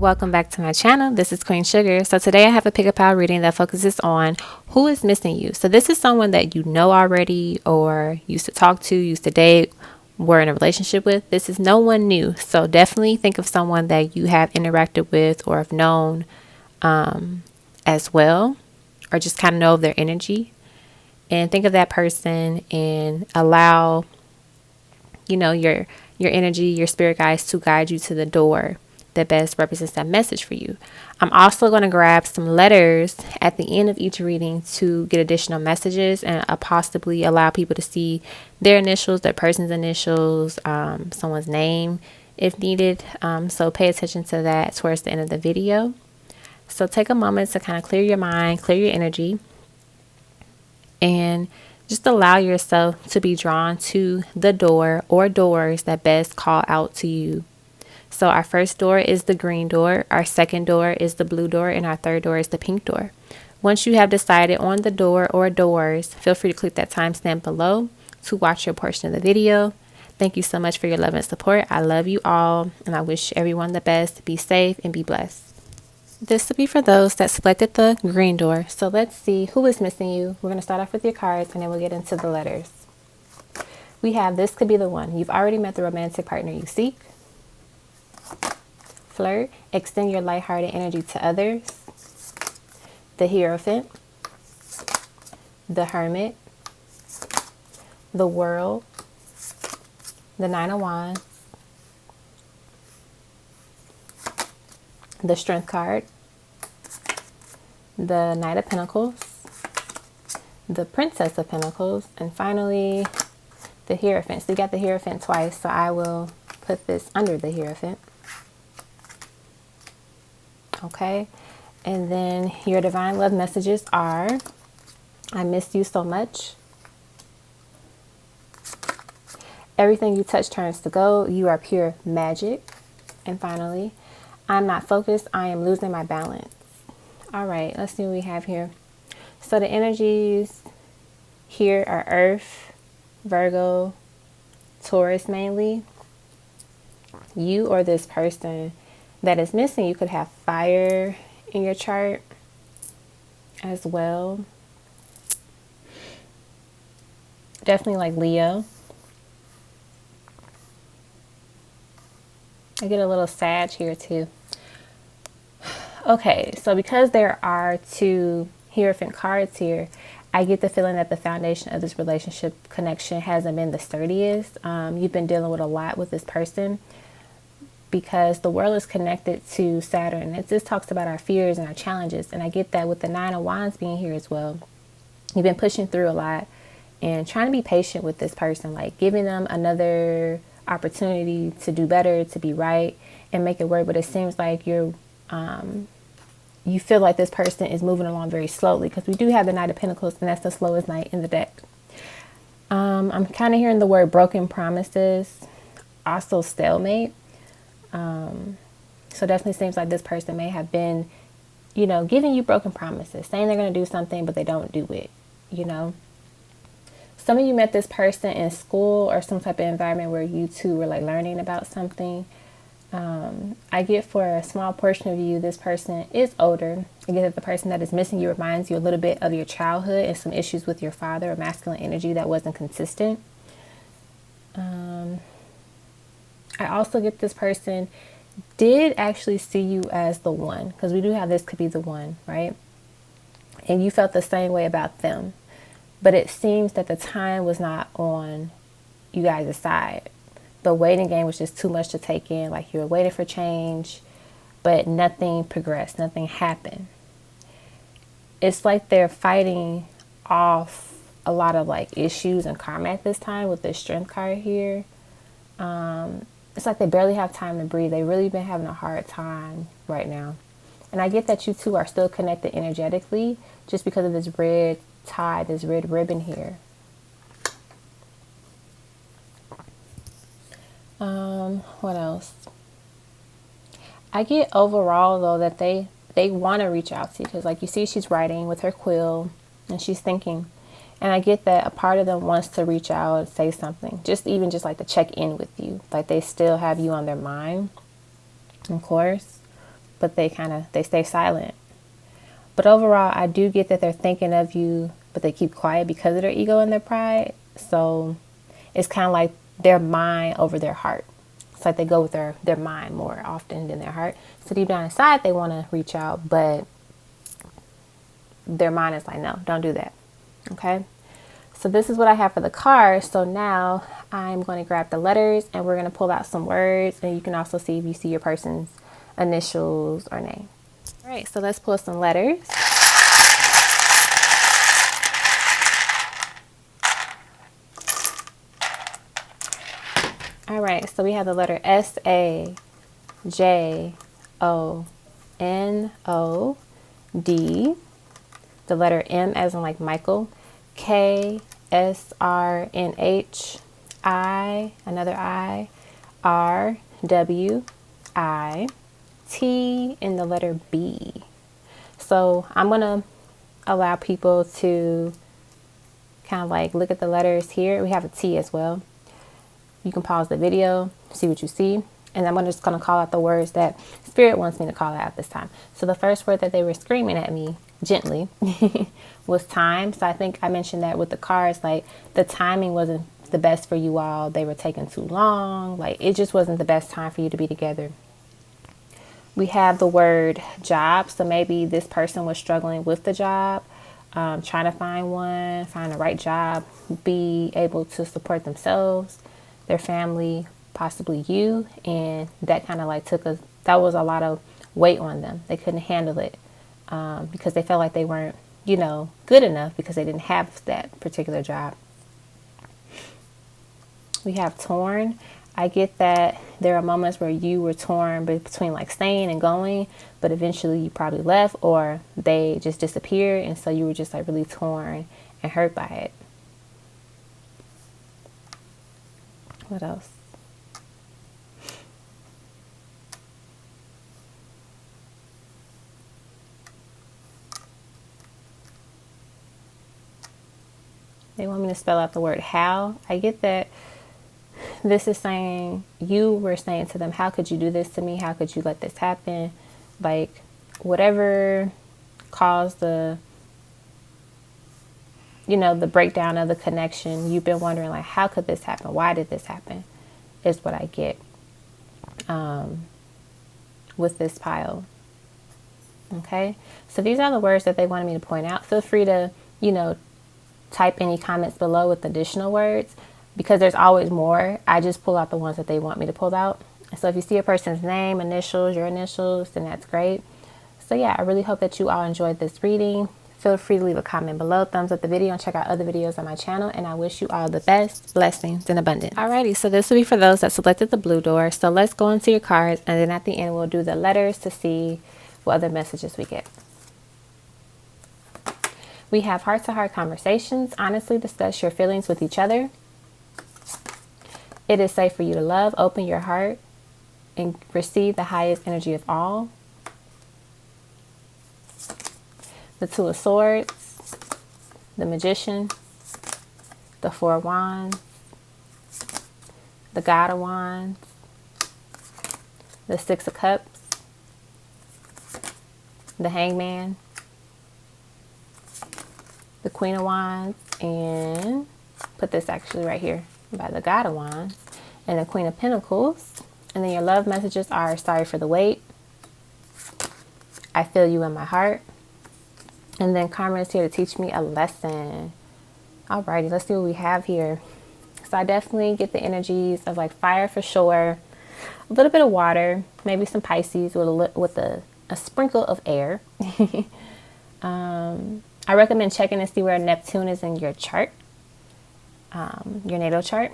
Welcome back to my channel. This is Queen Sugar. So today I have a pick a pile reading that focuses on who is missing you. So this is someone that you know already or used to talk to, used to date, were in a relationship with. This is no one new. So definitely think of someone that you have interacted with or have known as well, or just kind of know their energy. And think of that person and allow, your energy, your spirit guides to guide you to the door that best represents that message for you. I'm also going to grab some letters at the end of each reading to get additional messages and possibly allow people to see their initials, their person's initials, someone's name if needed. So pay attention to that towards the end of the video. So take a moment to kind of clear your mind, clear your energy, and just allow yourself to be drawn to the door or doors that best call out to you. So our first door is the green door, our second door is the blue door, and our third door is the pink door. Once you have decided on the door or doors, feel free to click that timestamp below to watch your portion of the video. Thank you so much for your love and support. I love you all, and I wish everyone the best. Be safe and be blessed. This will be for those that selected the green door. So let's see who is missing you. We're going to start off with your cards, and then we'll get into the letters. We have this could be the one. You've already met the romantic partner you seek. Flirt, extend your lighthearted energy to others. The Hierophant, the Hermit, the World, the Nine of Wands, the Strength card, the Knight of Pentacles, the Princess of Pentacles, and finally the Hierophant. So you got the Hierophant twice, so I will put this under the Hierophant. Okay, and then your divine love messages are: I miss you so much. Everything you touch turns to gold. You are pure magic. And finally, I'm not focused. I am losing my balance. All right, let's see what we have here. So the energies here are Earth, Virgo, Taurus mainly. You or this person that is missing, you could have fire in your chart as well. Definitely like Leo. I get a little Sag here too. Okay, so because there are two Hierophant cards here, I get the feeling that the foundation of this relationship connection hasn't been the sturdiest. You've been dealing with a lot with this person, because the world is connected to Saturn. This talks about our fears and our challenges. And I get that with the Nine of Wands being here as well. You've been pushing through a lot and trying to be patient with this person, like giving them another opportunity to do better, to be right, and make it work. But it seems like you feel like this person is moving along very slowly, because we do have the Knight of Pentacles, and that's the slowest knight in the deck. I'm kind of hearing the word broken promises, also stalemate. So definitely seems like this person may have been, giving you broken promises, saying they're going to do something, but they don't do it, Some of you met this person in school or some type of environment where you two were like learning about something. I get for a small portion of you, this person is older. I get that the person that is missing you reminds you a little bit of your childhood and some issues with your father or masculine energy that wasn't consistent. I also get this person did actually see you as the one, because we do have this could be the one, right? And you felt the same way about them, but it seems that the time was not on you guys' side. The waiting game was just too much to take in. Like you were waiting for change, but nothing progressed, nothing happened. It's like they're fighting off a lot of like issues and karma at this time with the Strength card here. It's like they barely have time to breathe. They've really been having a hard time right now. And I get that you two are still connected energetically just because of this red tie, this red ribbon here. What else? I get overall though that they want to reach out to you, because like you see she's writing with her quill and she's thinking. And I get that a part of them wants to reach out and say something, just like to check in with you. Like they still have you on their mind, of course. but they stay silent. But overall, I do get that they're thinking of you, but they keep quiet because of their ego and their pride. So it's kind of like their mind over their heart. It's like they go with their mind more often than their heart. So deep down inside, they want to reach out, but their mind is like, no, don't do that. Okay. So this is what I have for the card. So now I'm going to grab the letters and we're going to pull out some words, and you can also see if you see your person's initials or name. All right, so let's pull some letters. All right, so we have the letter SAJONOD, the letter M as in like Michael, KSRNH, I, another I, RWI, T, in the letter B. So I'm going to allow people to kind of like look at the letters here. We have a T as well. You can pause the video, see what you see. And I'm just going to call out the words that Spirit wants me to call out this time. So the first word that they were screaming at me gently was time. So I think I mentioned that with the cards, like the timing wasn't the best for you all. They were taking too long. Like it just wasn't the best time for you to be together. We have the word job. So maybe this person was struggling with the job, trying to find the right job, be able to support themselves, their family, possibly you. And that kind of like that was a lot of weight on them. They couldn't handle it because they felt like they weren't, good enough because they didn't have that particular job. We have torn. I get that there are moments where you were torn between like staying and going, but eventually you probably left or they just disappeared. And so you were just like really torn and hurt by it. What else? They want me to spell out the word how. I get that this is saying, you were saying to them, how could you do this to me? How could you let this happen? Like whatever caused the breakdown of the connection. You've been wondering like, how could this happen? Why did this happen? Is what I get with this pile. Okay. So these are the words that they wanted me to point out. Feel free to, type any comments below with additional words, because there's always more. I just pull out the ones that they want me to pull out. So if you see a person's name, initials, your initials, then that's great. So yeah, I really hope that you all enjoyed this reading. Feel free to leave a comment below, thumbs up the video, and check out other videos on my channel. And I wish you all the best, blessings, and abundance. Alrighty, so this will be for those that selected the blue door. So let's go into your cards, and then at the end we'll do the letters to see what other messages we get. We have heart-to-heart conversations. Honestly discuss your feelings with each other. It is safe for you to love. Open your heart and receive the highest energy of all. The Two of Swords, the Magician, the Four of Wands, the God of Wands, the Six of Cups, the Hangman, the Queen of Wands, and put this actually right here by the God of Wands, and the Queen of Pentacles. And then your love messages are, sorry for the wait, I feel you in my heart, and then karma is here to teach me a lesson. Alrighty, let's see what we have here. So I definitely get the energies of like fire for sure, a little bit of water, maybe some Pisces with a sprinkle of air. I recommend checking to see where Neptune is in your chart, your natal chart.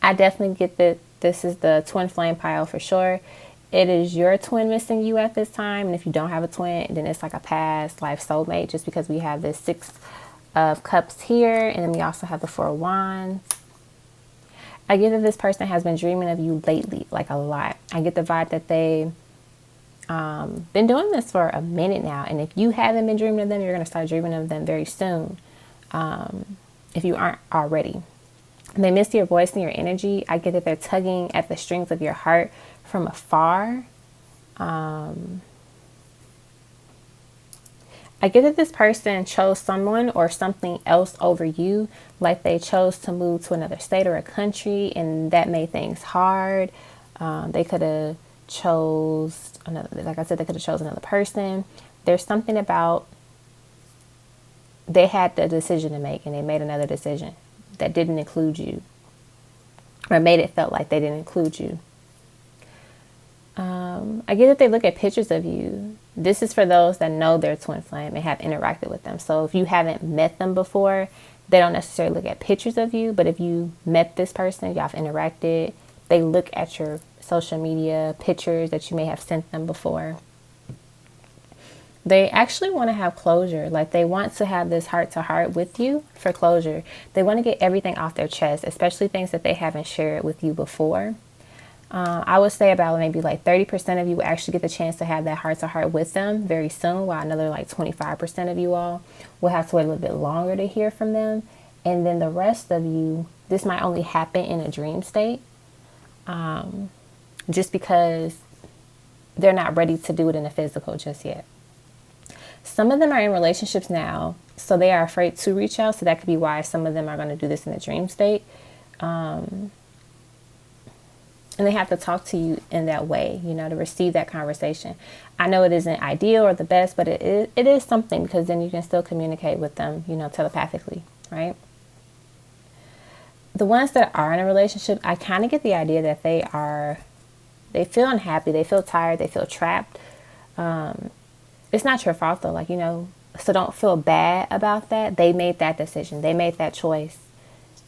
I definitely get that this is the twin flame pile for sure. It is your twin missing you at this time. And if you don't have a twin, then it's like a past life soulmate, just because we have this Six of Cups here. And then we also have the Four of Wands. I get that this person has been dreaming of you lately, like a lot. I get the vibe that they been doing this for a minute now, and if you haven't been dreaming of them, you're going to start dreaming of them very soon, if you aren't already. They miss your voice and your energy. I get that they're tugging at the strings of your heart from afar. I get that this person chose someone or something else over you, like they chose to move to another state or a country, and that made things hard. They could have chose another, like I said, they could have chose another person. There's something about they had the decision to make and they made another decision that didn't include you, or made it felt like they didn't include you. I get that they look at pictures of you. This is for those that know their twin flame and have interacted with them. So if you haven't met them before, they don't necessarily look at pictures of you. But if you met this person, y'all have interacted, they look at your social media pictures that you may have sent them before. They actually want to have closure. Like they want to have this heart to heart with you for closure. They want to get everything off their chest, especially things that they haven't shared with you before. I would say about maybe like 30% of you will actually get the chance to have that heart to heart with them very soon, while another like 25% of you all will have to wait a little bit longer to hear from them. And then the rest of you, this might only happen in a dream state, just because they're not ready to do it in the physical just yet. Some of them are in relationships now, so they are afraid to reach out. So that could be why some of them are going to do this in a dream state. And they have to talk to you in that way, you know, to receive that conversation. I know it isn't ideal or the best, but it is something, because then you can still communicate with them, you know, telepathically, right? The ones that are in a relationship, I kind of get the idea that they feel unhappy, they feel tired, they feel trapped. It's not your fault though, like, you know, so don't feel bad about that. They made that decision. They made that choice.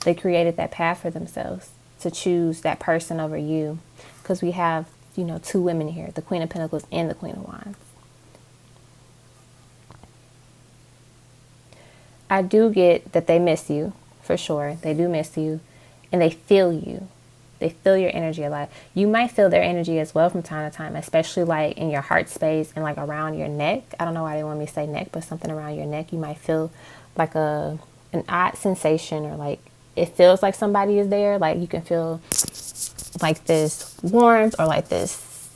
They created that path for themselves to choose that person over you, because we have, you know, two women here, the Queen of Pentacles and the Queen of Wands. I do get that they miss you, for sure. They do miss you, and they feel you. They feel your energy a lot. You might feel their energy as well from time to time, especially like in your heart space and like around your neck. I don't know why they want me to say neck, but something around your neck. You might feel like an odd sensation, or like it feels like somebody is there. Like you can feel like this warmth, or like this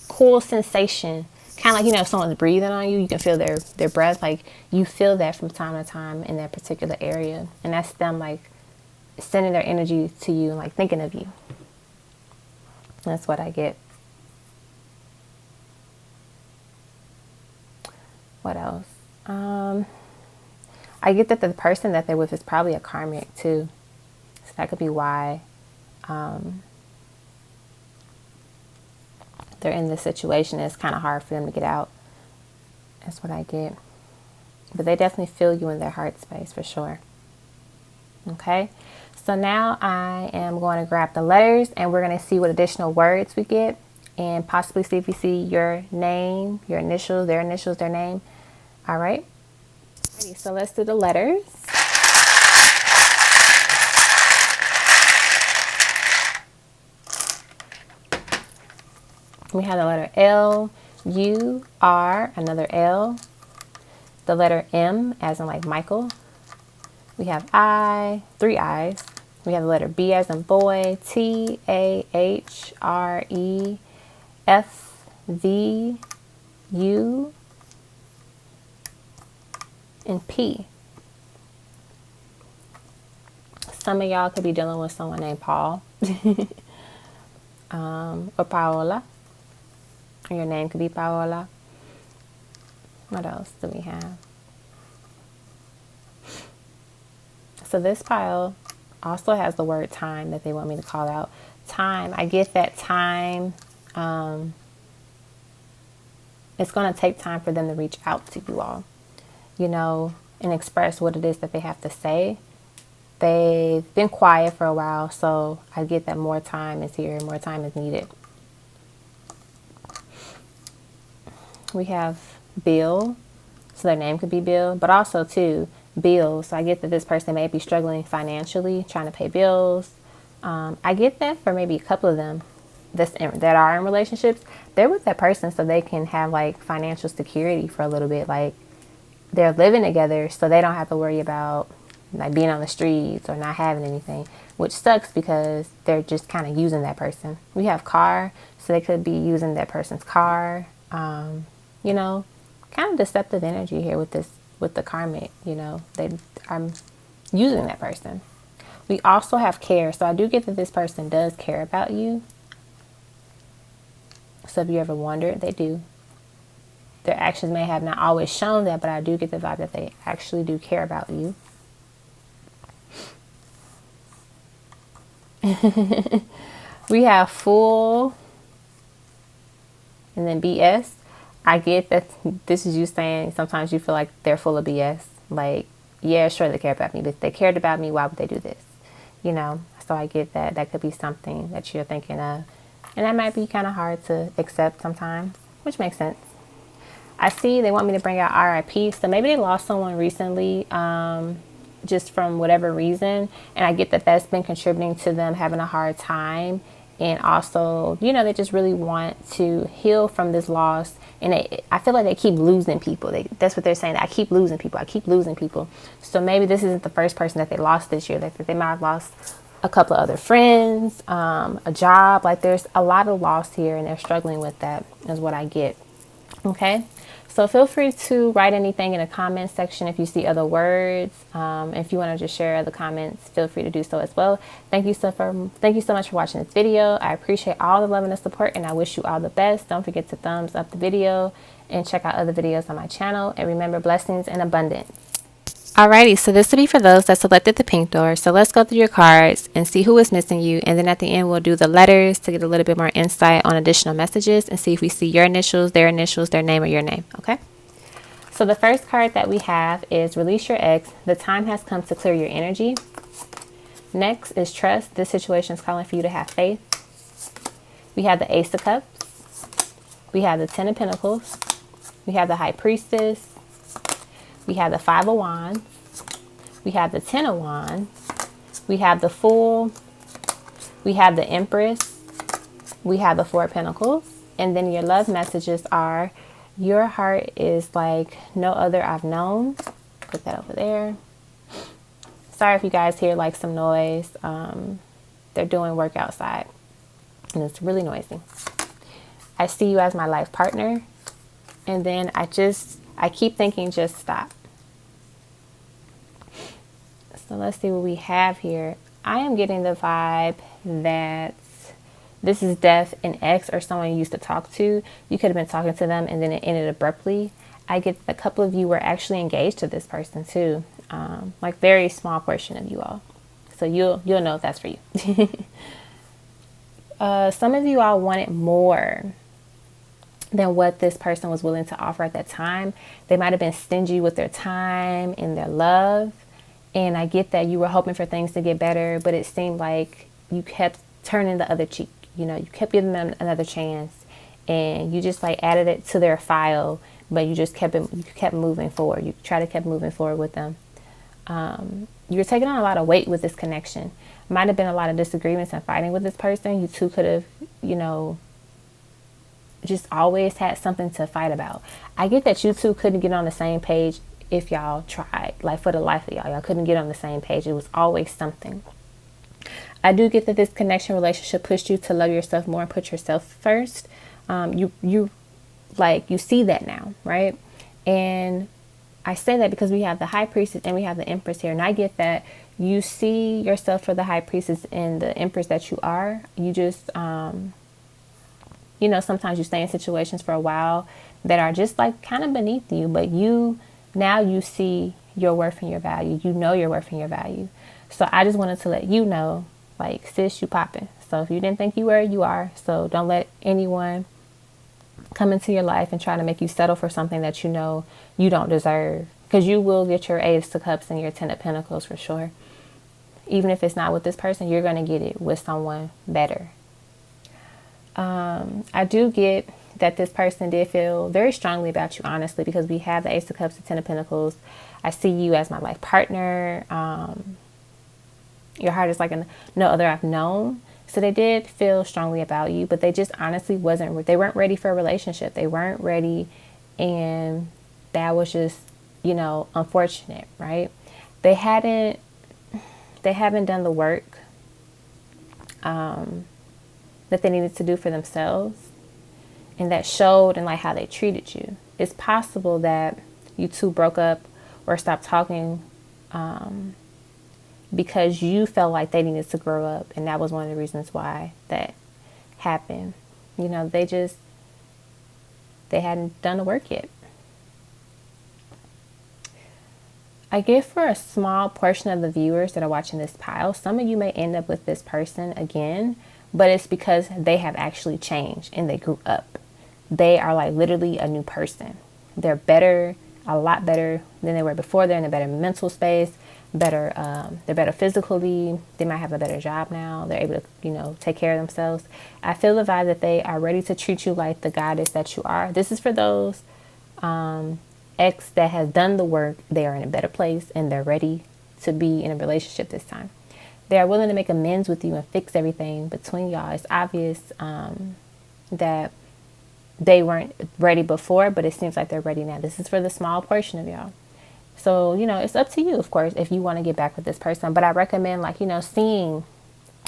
cool sensation. Kind of like, you know, if someone's breathing on you, you can feel their breath. Like you feel that from time to time in that particular area. And that's them like sending their energy to you and like thinking of you. That's what I get. What else? I get that the person that they're with is probably a karmic too. So that could be why they're in this situation. It's kind of hard for them to get out. That's what I get. But they definitely feel you in their heart space for sure. Okay. So now I am going to grab the letters, and we're going to see what additional words we get, and possibly see if we see your name, your initials, their name. All right. So let's do the letters. We have the letter L, U, R, another L, the letter M as in like Michael. We have I, 3 I's. We have the letter B as in boy, T, A, H, R, E, F, V, U, and P. Some of y'all could be dealing with someone named Paul or Paola. Your name could be Paola. What else do we have? So this pile also has the word time that they want me to call out. Time. I get that time. It's going to take time for them to reach out to you all, you know, and express what it is that they have to say. They've been quiet for a while, so I get that more time is here, more time is needed. We have Bill, so their name could be Bill, but also too bills. So I get that this person may be struggling financially, trying to pay bills. I get that for maybe a couple of them that are in relationships, they're with that person so they can have like financial security for a little bit. Like they're living together, so they don't have to worry about like being on the streets or not having anything, which sucks because they're just kind of using that person. We have car, so they could be using that person's car. You know, kind of deceptive energy here with this, with the karmic, you know, they are using that person. We also have care. So I do get that this person does care about you. So if you ever wondered, they do. Their actions may have not always shown that, but I do get the vibe that they actually do care about you. We have Fool and then BS. I get that this is you saying sometimes you feel like they're full of BS. Like, yeah, sure, they care about me, but if they cared about me, why would they do this? You know, so I get that. That could be something that you're thinking of. And that might be kind of hard to accept sometimes, which makes sense. I see they want me to bring out RIP. So maybe they lost someone recently, just from whatever reason. And I get that that's been contributing to them having a hard time. And also, you know, they just really want to heal from this loss. And I feel like they keep losing people. That's what they're saying. I keep losing people. I keep losing people. So maybe this isn't the first person that they lost this year. That they might have lost a couple of other friends, a job. Like there's a lot of loss here and they're struggling with that is what I get. Okay. So feel free to write anything in the comments section if you see other words. If you want to just share other comments, feel free to do so as well. Thank you so much for watching this video. I appreciate all the love and the support, and I wish you all the best. Don't forget to thumbs up the video and check out other videos on my channel. And remember, blessings and abundance. Alrighty, so this will be for those that selected the pink door. So let's go through your cards and see who is missing you. And then at the end, we'll do the letters to get a little bit more insight on additional messages and see if we see your initials, their name, or your name. Okay. So the first card that we have is Release Your Ex. The time has come to clear your energy. Next is Trust. This situation is calling for you to have faith. We have the Ace of Cups. We have the Ten of Pentacles. We have the High Priestess. We have the Five of Wands. We have the Ten of Wands. We have the Fool. We have the Empress. We have the Four of Pentacles. And then your love messages are, your heart is like no other I've known. Put that over there. Sorry if you guys hear like some noise. They're doing work outside and it's really noisy. I see you as my life partner. And then I keep thinking, just stop. So let's see what we have here. I am getting the vibe that this is death, an ex or someone you used to talk to. You could have been talking to them and then it ended abruptly. I get a couple of you were actually engaged to this person too. Like very small portion of you all. So you'll know if that's for you. Some of you all wanted more than what this person was willing to offer at that time. They might have been stingy with their time and their love. And I get that you were hoping for things to get better, but it seemed like you kept turning the other cheek. You know, you kept giving them another chance and you just like added it to their file, but you just kept moving forward. You kept moving forward with them. You're taking on a lot of weight with this connection. Might have been a lot of disagreements and fighting with this person. You two could have, you know, just always had something to fight about. I get that you two couldn't get on the same page if y'all tried. Like for the life of y'all couldn't get on the same page. It was always something. I do get that this connection relationship pushed you to love yourself more and put yourself first. You see that now, right? And I say that because we have the High Priestess and we have the Empress here. And I get that you see yourself for the High Priestess and the Empress that you are. You just, you know, sometimes you stay in situations for a while that are just like kind of beneath you, but now you see your worth and your value. You know your worth and your value. So I just wanted to let you know, like, sis, you popping. So if you didn't think you were, you are. So don't let anyone come into your life and try to make you settle for something that you know you don't deserve. Because you will get your Ace of Cups and your Ten of Pentacles for sure. Even if it's not with this person, you're going to get it with someone better. I do get that this person did feel very strongly about you, honestly, because we have the Ace of Cups, the Ten of Pentacles. I see you as my life partner. Your heart is like no other I've known. So they did feel strongly about you, but they just honestly they weren't ready for a relationship. They weren't ready. And that was just, you know, unfortunate, right? they hadn't done the work that they needed to do for themselves, and that showed in like how they treated you. It's possible that you two broke up or stopped talking because you felt like they needed to grow up, and that was one of the reasons why that happened. You know, they hadn't done the work yet. I get for a small portion of the viewers that are watching this pile, some of you may end up with this person again, but it's because they have actually changed and they grew up. They are like literally a new person. They're better, a lot better than they were before. They're in a better mental space, they're better physically. They might have a better job now. They're able to, you know, take care of themselves. I feel the vibe that they are ready to treat you like the goddess that you are. This is for those ex that has done the work. They are in a better place and they're ready to be in a relationship this time. They are willing to make amends with you and fix everything between y'all. It's obvious that they weren't ready before, but it seems like they're ready now. This is for the small portion of y'all. So, you know, it's up to you, of course, if you want to get back with this person. But I recommend, like, you know, seeing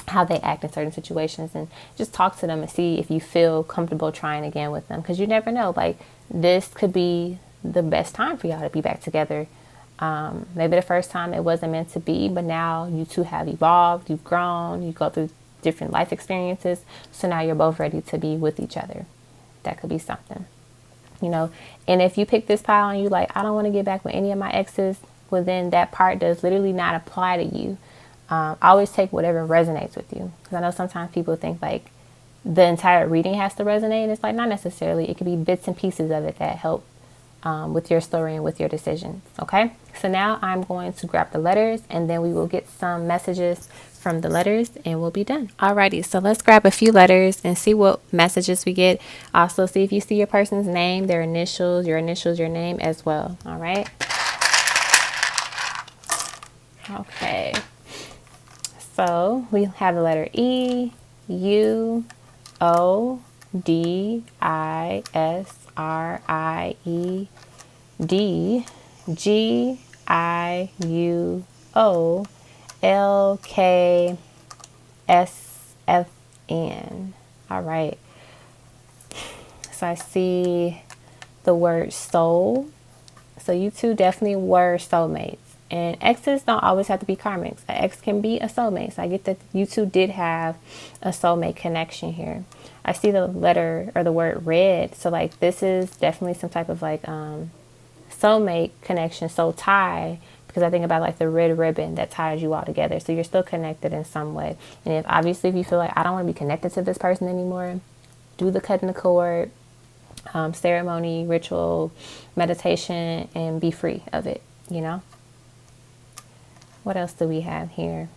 how they act in certain situations and just talk to them and see if you feel comfortable trying again with them. Because you never know, like, this could be the best time for y'all to be back together. Maybe the first time it wasn't meant to be, but now you two have evolved, you've grown, you go through different life experiences. So now you're both ready to be with each other. That could be something, you know. And if you pick this pile and you like, I don't want to get back with any of my exes, well, then that part does literally not apply to you. Always take whatever resonates with you. Because I know sometimes people think like the entire reading has to resonate. And it's like, not necessarily. It could be bits and pieces of it that help with your story and with your decisions. Okay. So now I'm going to grab the letters and then we will get some messages from the letters and we'll be done. Alrighty. So let's grab a few letters and see what messages we get. Also see if you see your person's name, their initials, your name as well. All right. Okay. So we have the letter E, U, O, D, I, S, R, I, E, D, G, I, U, O, L, K, S, F, N. All right. So I see the word soul. So you two definitely were soulmates. And exes don't always have to be karmics. An ex can be a soulmate. So I get that you two did have a soulmate connection here. I see the letter or the word red. So like this is definitely some type of like soulmate connection, soul tie. Because I think about like the red ribbon that ties you all together. So you're still connected in some way. And if obviously if you feel like I don't want to be connected to this person anymore, do the cutting the cord ceremony, ritual, meditation, and be free of it, you know? What else do we have here?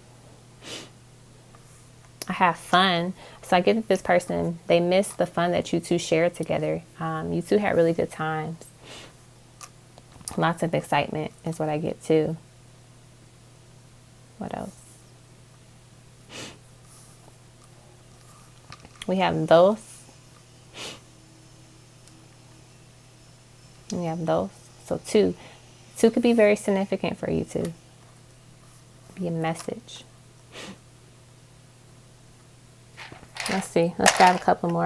I have fun. So I get that this person, they miss the fun that you two shared together. You two had really good times. Lots of excitement is what I get too. What else? We have those. We have those. So two. Two could be very significant for you two. Be a message. Let's see. Let's grab a couple more.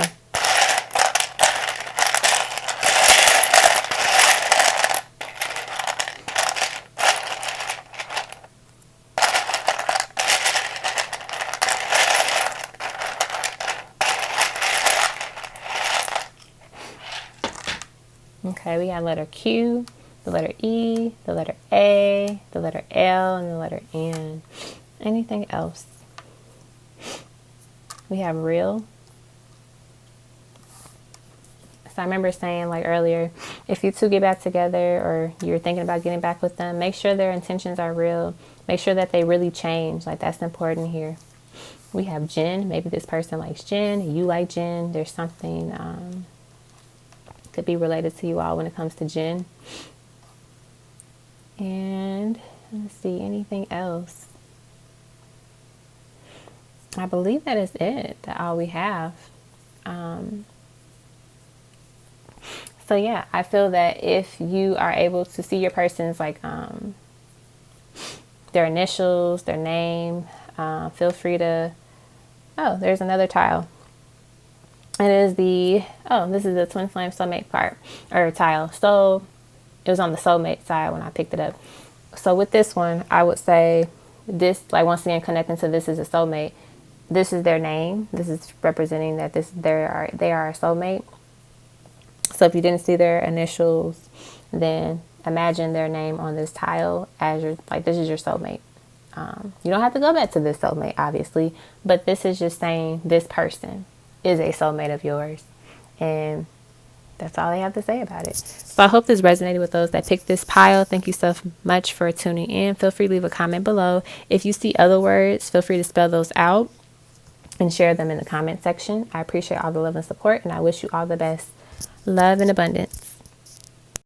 Okay, we got letter Q, the letter E, the letter A, the letter L, and the letter N. Anything else? We have real. So I remember saying like earlier, if you two get back together or you're thinking about getting back with them, make sure their intentions are real. Make sure that they really change. Like that's important here. We have gin. Maybe this person likes gin. You like gin. There's something could be related to you all when it comes to gin. And let's see, anything else? I believe that is it. That all we have. So yeah, I feel that if you are able to see your person's like their initials, their name. Feel free to, oh, there's another tile. It is this is the Twin Flame Soulmate part, or tile. So it was on the Soulmate side when I picked it up. So with this one, I would say this, like once again, connecting to this is a soulmate. This is their name. This is representing that they are a soulmate. So if you didn't see their initials, then imagine their name on this tile as this is your soulmate. You don't have to go back to this soulmate, obviously, but this is just saying this person is a soulmate of yours. And that's all I have to say about it. So I hope this resonated with those that picked this pile. Thank you so much for tuning in. Feel free to leave a comment below. If you see other words, feel free to spell those out and share them in the comment section. I appreciate all the love and support, and I wish you all the best. Love and abundance.